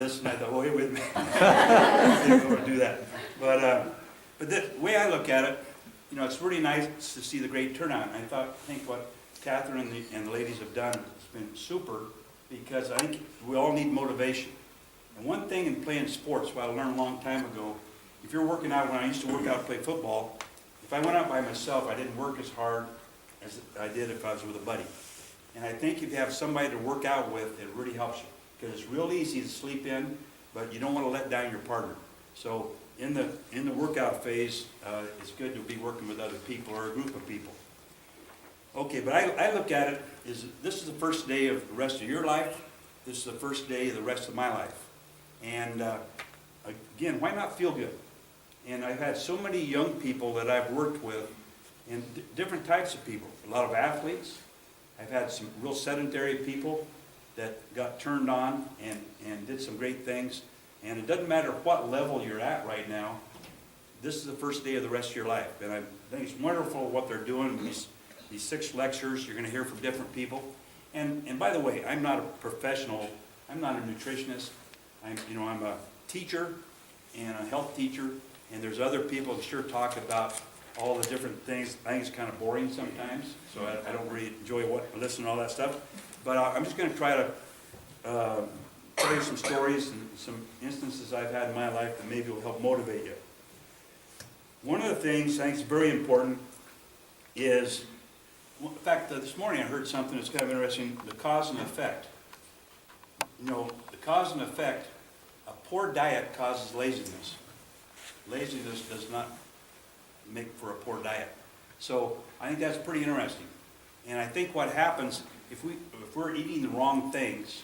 this, and I thought, well, wait with me. I didn't want to do that. But the way I look at it, you know, it's really nice to see the great turnout. And I think what Catherine and the ladies have done has been super, because I think we all need motivation. And one thing in playing sports, what I learned a long time ago, if you're working out, when I used to work out and play football, if I went out by myself, I didn't work as hard as I did if I was with a buddy. And I think if you have somebody to work out with, it really helps you. Because it's real easy to sleep in, but you don't want to let down your partner. So in the workout phase, it's good to be working with other people or a group of people. Okay, but I look at it as this is the first day of the rest of your life. This is the first day of the rest of my life. And again, why not feel good? And I've had so many young people that I've worked with, and different types of people. A lot of athletes. I've had some real sedentary people that got turned on and did some great things. And it doesn't matter what level you're at right now, this is the first day of the rest of your life. And I think it's wonderful what they're doing. These 6 lectures, you're going to hear from different people. And by the way, I'm not a professional, I'm not a nutritionist. I'm a teacher and a health teacher, and there's other people that sure talk about all the different things. I think it's kind of boring sometimes, so I don't really enjoy listening to all that stuff. But I'm just going to try to tell you some stories and some instances I've had in my life that maybe will help motivate you. One of the things I think is very important is, in fact, this morning I heard something that's kind of interesting, the cause and effect. You know, the cause and effect, a poor diet causes laziness. Laziness does not make for a poor diet. So I think that's pretty interesting. And I think what happens, if we're eating the wrong things,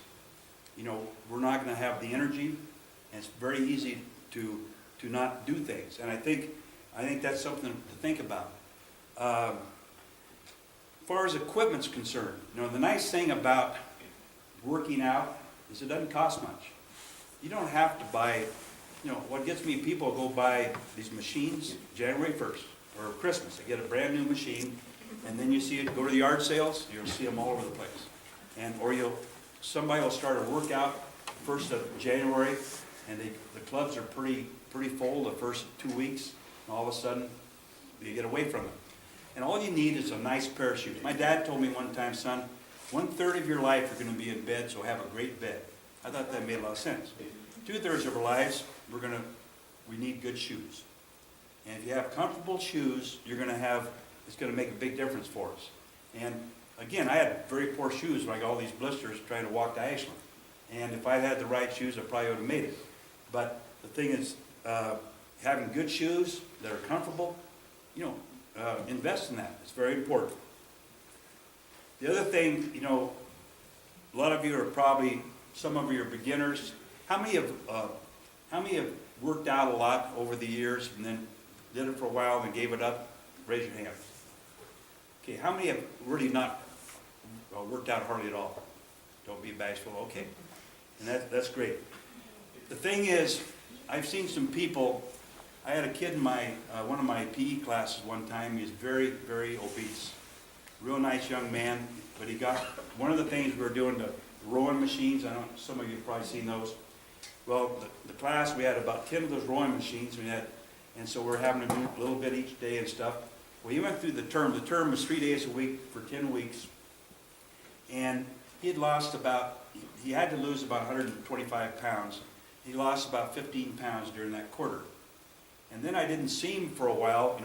you know, we're not going to have the energy, and it's very easy to not do things. And I think that's something to think about. As far as equipment's concerned, you know, the nice thing about working out is it doesn't cost much. You don't have to buy, you know, what gets me, people go buy these machines January 1st or Christmas. They get a brand new machine, and then you see it, go to the yard sales, you'll see them all over the place. Or somebody will start a workout 1st of January, and the clubs are pretty full the first 2 weeks, and all of a sudden you get away from it. And all you need is a nice pair of shoes. My dad told me one time, son, 1/3 of your life you're going to be in bed, so have a great bed. I thought that made a lot of sense. 2/3 of our lives, we need good shoes. And if you have comfortable shoes, it's going to make a big difference for us. And again, I had very poor shoes when I got all these blisters trying to walk to Ashland. And if I had the right shoes, I probably would have made it. But the thing is, having good shoes that are comfortable, you know, invest in that. It's very important. The other thing, you know, a lot of you are probably, some of you are beginners. How many have worked out a lot over the years and then did it for a while and gave it up? Raise your hand. Okay, how many have really not worked out hardly at all? Don't be bashful. Okay, and that's great. The thing is, I've seen some people. I had a kid in one of my PE classes one time. He was very, very obese. Real nice young man, but he got one of the things we were doing, the rowing machines. I know some of you have probably seen those. Well, the class, we had about 10 of those rowing machines. And so we're having to do a little bit each day and stuff. Well, he went through the term. The term was 3 days a week for 10 weeks. And he had to lose about 125 pounds. He lost about 15 pounds during that quarter. And then I didn't see him for a while.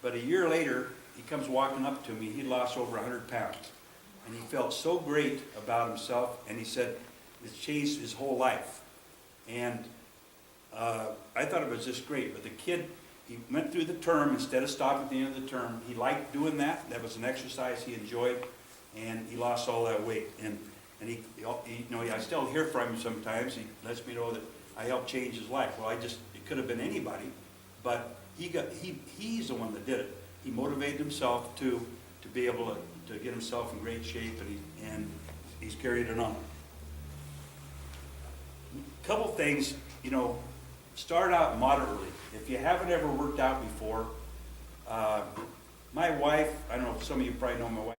But a year later, he comes walking up to me. He lost over 100 pounds. And he felt so great about himself. And he said it's changed his whole life. And I thought it was just great. But the kid, he went through the term. Instead of stopping at the end of the term, he liked doing that. That was an exercise he enjoyed. And he lost all that weight. And I still hear from him sometimes. He lets me know that I helped change his life. Well, it could have been anybody, but he's the one that did it. He motivated himself to be able to get himself in great shape, and he's carried it on. A couple things, you know, start out moderately. If you haven't ever worked out before, my wife, I don't know if some of you probably know my wife,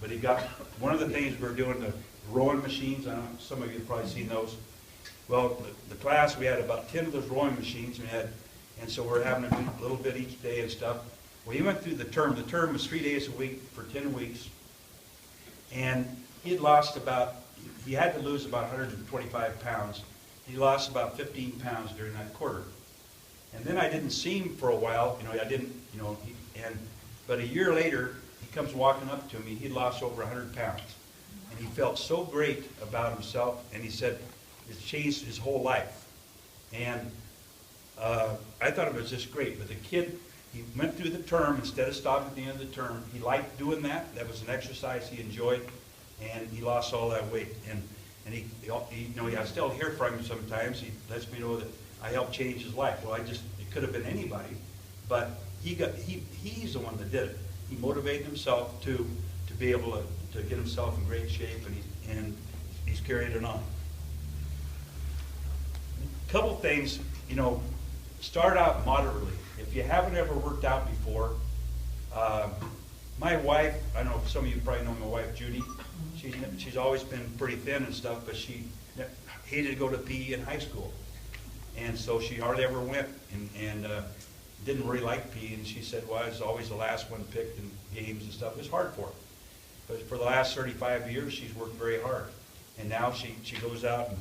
but he got got, one of the things we're doing, the rowing machines, I know some of you have probably seen those. Well, the class, we had about 10 of those rowing machines, and so we're having a little bit each day and stuff. Well, he went through the term. The term was 3 days a week for 10 weeks. And he had to lose about 125 pounds. He lost about 15 pounds during that quarter. And then I didn't see him for a while, but a year later, he comes walking up to me. He'd lost over 100 pounds. And he felt so great about himself, and he said it changed his whole life. And I thought it was just great. But the kid, he went through the term instead of stopping at the end of the term. He liked doing that. That was an exercise he enjoyed, and he lost all that weight. And I still hear from him sometimes. He lets me know that I helped change his life. Well, it could have been anybody, but he's the one that did it. He motivated himself to be able to get himself in great shape, and he's carried it on. A couple things, start out moderately. If you haven't ever worked out before, my wife, I know some of you probably know my wife, Judy. She's always been pretty thin and stuff, but she hated to go to PE in high school. And so she hardly ever went, and didn't really like PE. And she said, well, I was always the last one picked in games and stuff. It was hard for her. But for the last 35 years, she's worked very hard. And now she goes out and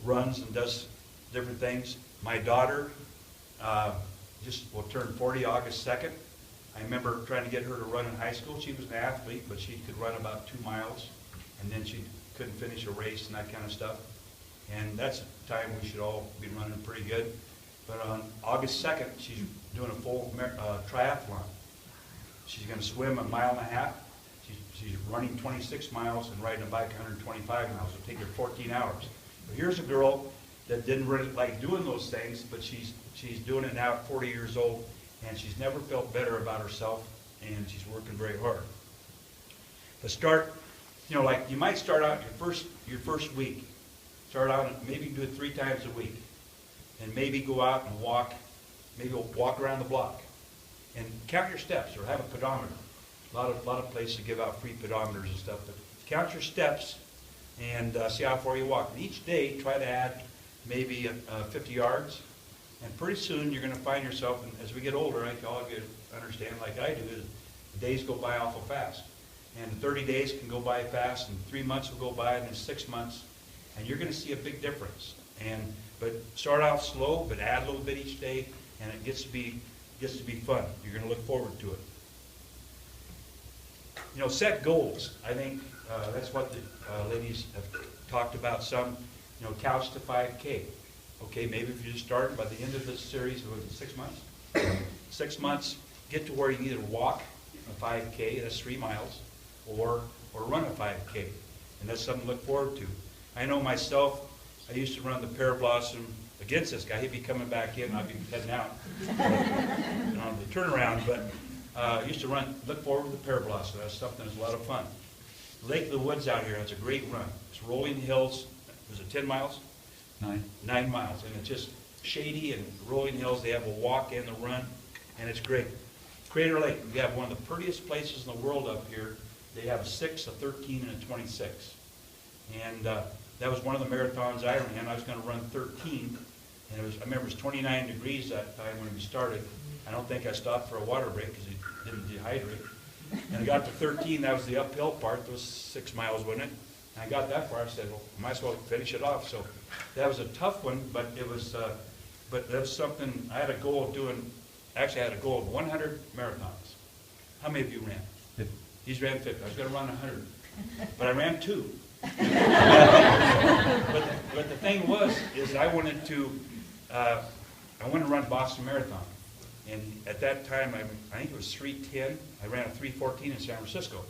runs and does different things. My daughter will turn 40 August 2nd. I remember trying to get her to run in high school. She was an athlete, but she could run about 2 miles, and then she couldn't finish a race and that kind of stuff. And that's a time we should all be running pretty good. But on August 2nd, she's doing a full triathlon. She's going to swim 1.5 miles. She's running 26 miles and riding a bike 125 miles. It'll take her 14 hours. But here's a girl that didn't really like doing those things, but she's doing it now at 40 years old, and she's never felt better about herself, and she's working very hard. But start, like you might start out your first week. Start out and maybe do it 3 times a week, and maybe go out and walk, around the block, and count your steps or have a pedometer. A lot of places give out free pedometers and stuff, but count your steps and see how far you walk. And each day, try to add maybe 50 yards, and pretty soon you're going to find yourself, and as we get older, I think all of you understand like I do, is the days go by awful fast. And 30 days can go by fast, and 3 months will go by, and then 6 months, and you're going to see a big difference. But start out slow, but add a little bit each day, and it gets to be fun. You're going to look forward to it. Set goals. I think that's what the ladies have talked about some. Couch to 5K. Okay, maybe if you just start by the end of this series, was it 6 months? 6 months, get to where you can either walk a 5K, that's 3 miles, or run a 5K. And that's something to look forward to. I know myself, I used to run the Pear Blossom against this guy. He'd be coming back in, I'd be heading out on the turnaround, but I used to look forward to the Pear Blossom. That's something that's a lot of fun. Lake of the Woods out here, that's a great run. It's rolling hills. Was it 10 miles? 9 miles. And it's just shady and rolling hills. They have a walk and a run, and it's great. Crater Lake, we have one of the prettiest places in the world up here. They have a 6, a 13, and a 26. And that was one of the marathons I ran. I was going to run 13, and I remember it was 29 degrees that time when we started. I don't think I stopped for a water break because it didn't dehydrate. And I got to 13, that was the uphill part. That was 6 miles, wasn't it? And I got that far, I said, well, might as well finish it off. So that was a tough one, but it was, but that was something, I had a goal of doing, actually I had a goal of 100 marathons. How many of you ran? 50. He's ran 50. I was going to run 100, but I ran 2. but the thing is I wanted to run Boston Marathon. And at that time, I think it was 3:10. I ran a 3:14 in San Francisco.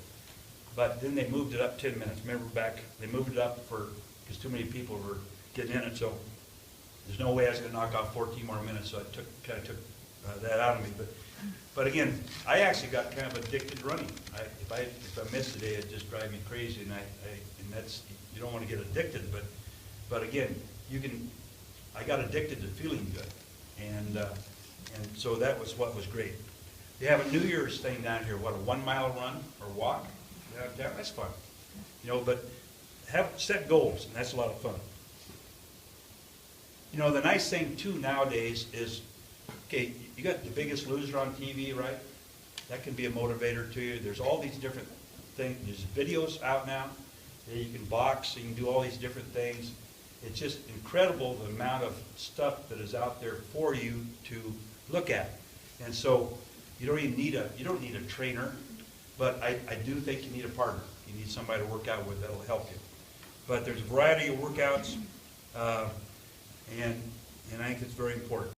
But then they moved it up 10 minutes. Remember back, they moved it up because too many people were getting in it. So there's no way I was going to knock off 14 more minutes. So I kind of took that out of me. But again, I actually got kind of addicted to running. If I miss a day, it just drives me crazy. And that's, you don't want to get addicted. But again, I got addicted to feeling good. And so that was what was great. They have a New Year's thing down here, a 1 mile run or walk. downtown, that's fun. You know, but set goals, and that's a lot of fun. You know, the nice thing too nowadays is, okay, you got The Biggest Loser on TV, right? That can be a motivator to you. There's all these different things. There's videos out now. You can box, you can do all these different things. It's just incredible the amount of stuff that is out there for you to look at. And so you don't need a trainer, but I do think you need a partner. You need somebody to work out with that'll help you. But there's a variety of workouts, and I think it's very important.